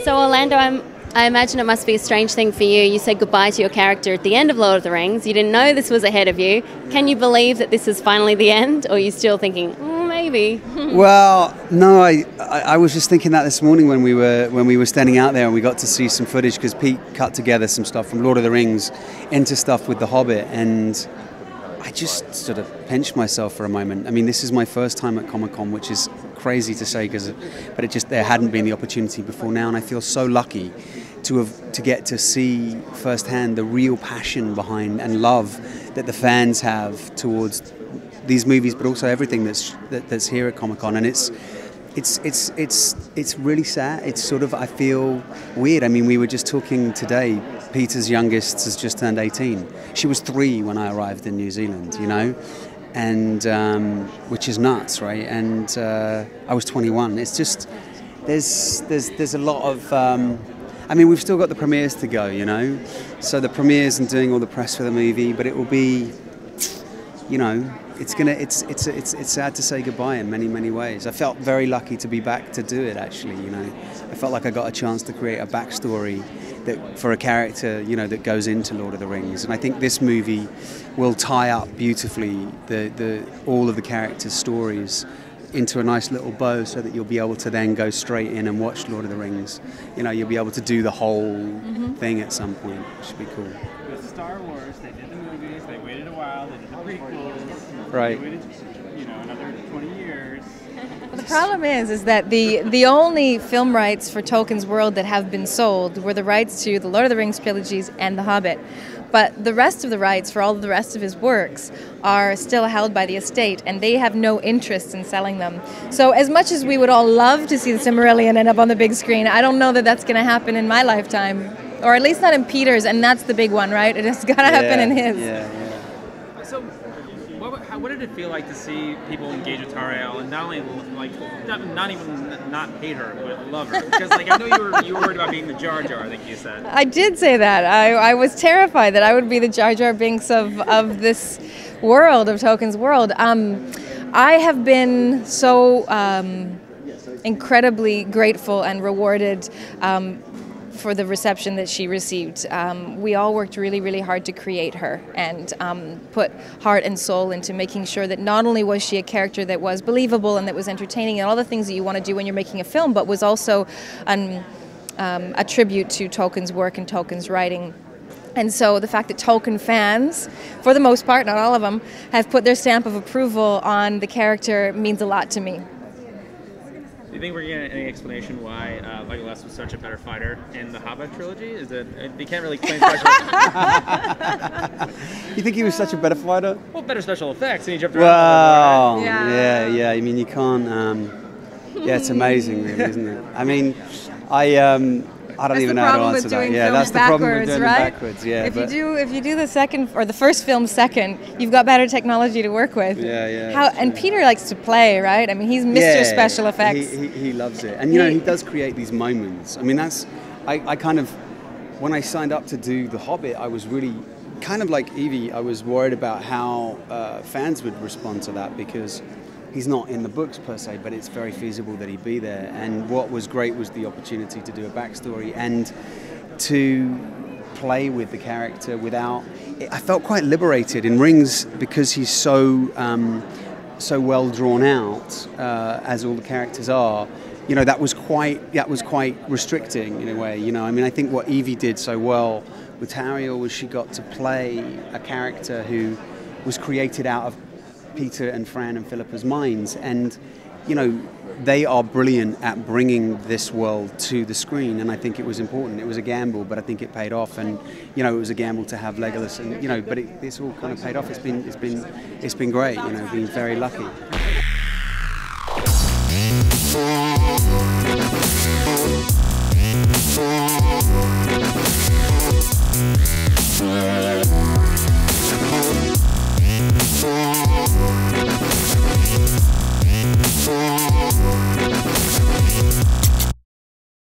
So Orlando, I imagine it must be a strange thing for you. You said goodbye to your character at the end of Lord of the Rings. You didn't know this was ahead of you. Can you believe that this is finally the end, or are you still thinking, maybe? Well, no, I was just thinking that this morning when we were standing out there and we got to see some footage, because Pete cut together some stuff from Lord of the Rings into stuff with The Hobbit, and I just sort of pinched myself for a moment. I mean, this is my first time at Comic-Con, which is crazy to say, but there hadn't been the opportunity before now, and I feel so lucky to get to see firsthand the real passion behind and love that the fans have towards these movies, but also everything that's here at Comic-Con. And it's really sad. It's sort of, I feel weird. I mean, we were just talking today. Peter's youngest has just turned 18. She was 3 when I arrived in New Zealand, you know, and which is nuts, right? And I was 21. It's just there's a lot of. I mean, we've still got the premieres to go, you know. So the premieres and doing all the press for the movie, but it will be, you know, it's sad to say goodbye in many ways. I felt very lucky to be back to do it, actually, you know. I felt like I got a chance to create a backstory for a character, you know, that goes into Lord of the Rings. And I think this movie will tie up beautifully all of the characters' stories into a nice little bow, so that you'll be able to then go straight in and watch Lord of the Rings. You know, you'll be able to do the whole thing at some point, which should be cool. With Star Wars, they did the movies, they waited a while, they did the prequels, right? They waited, you know, another 20 years. Well, the problem is that the only film rights for Tolkien's world that have been sold were the rights to the Lord of the Rings trilogies and The Hobbit. But the rest of the rights for all of the rest of his works are still held by the estate, and they have no interest in selling them. So as much as we would all love to see the Silmarillion end up on the big screen, I don't know that that's going to happen in my lifetime. Or at least not in Peter's, and that's the big one, right? It has got to happen in his. Yeah. So what did it feel like to see people engage with Tariel, and not only like not even not hate her, but love her? Because like I know you were worried about being the Jar Jar, I think you said. I did say that. I was terrified that I would be the Jar Jar Binks of this world, of Tolkien's world. I have been so incredibly grateful and rewarded for the reception that she received. We all worked really hard to create her, and put heart and soul into making sure that not only was she a character that was believable and that was entertaining and all the things that you want to do when you're making a film, but was also a tribute to Tolkien's work and Tolkien's writing. And so the fact that Tolkien fans, for the most part, not all of them, have put their stamp of approval on the character means a lot to me. Do you think we're getting any explanation why Legolas was such a better fighter in the Hobbit trilogy? Is it you can't really explain special? You think he was such a better fighter? Well, better special effects. And he jumped around. Well, yeah. I mean, you can't. Yeah, it's amazing, really, isn't it? I mean, I don't even know how to answer that. Yeah, that's the problem with doing it backwards. Yeah, if you do the second or the first film second, you've got better technology to work with. Yeah. And Peter likes to play, right? I mean, he's Mr. Special Effects. He loves it, and you know, he does create these moments. I mean, I kind of, when I signed up to do The Hobbit, I was really kind of like Evie. I was worried about how fans would respond to that, because he's not in the books per se, but it's very feasible that he'd be there. And what was great was the opportunity to do a backstory and to play with the character without. I felt quite liberated in Rings, because he's so well drawn out, as all the characters are. You know, that was quite restricting in a way. You know, I mean, I think what Evie did so well with Tariel was she got to play a character who was created out of Peter and Fran and Philippa's minds, and you know, they are brilliant at bringing this world to the screen, and I think it was important. It was a gamble, but I think it paid off, and you know, it was a gamble to have Legolas, and you know, but it's all kind of paid off. It's been great, you know, been very lucky.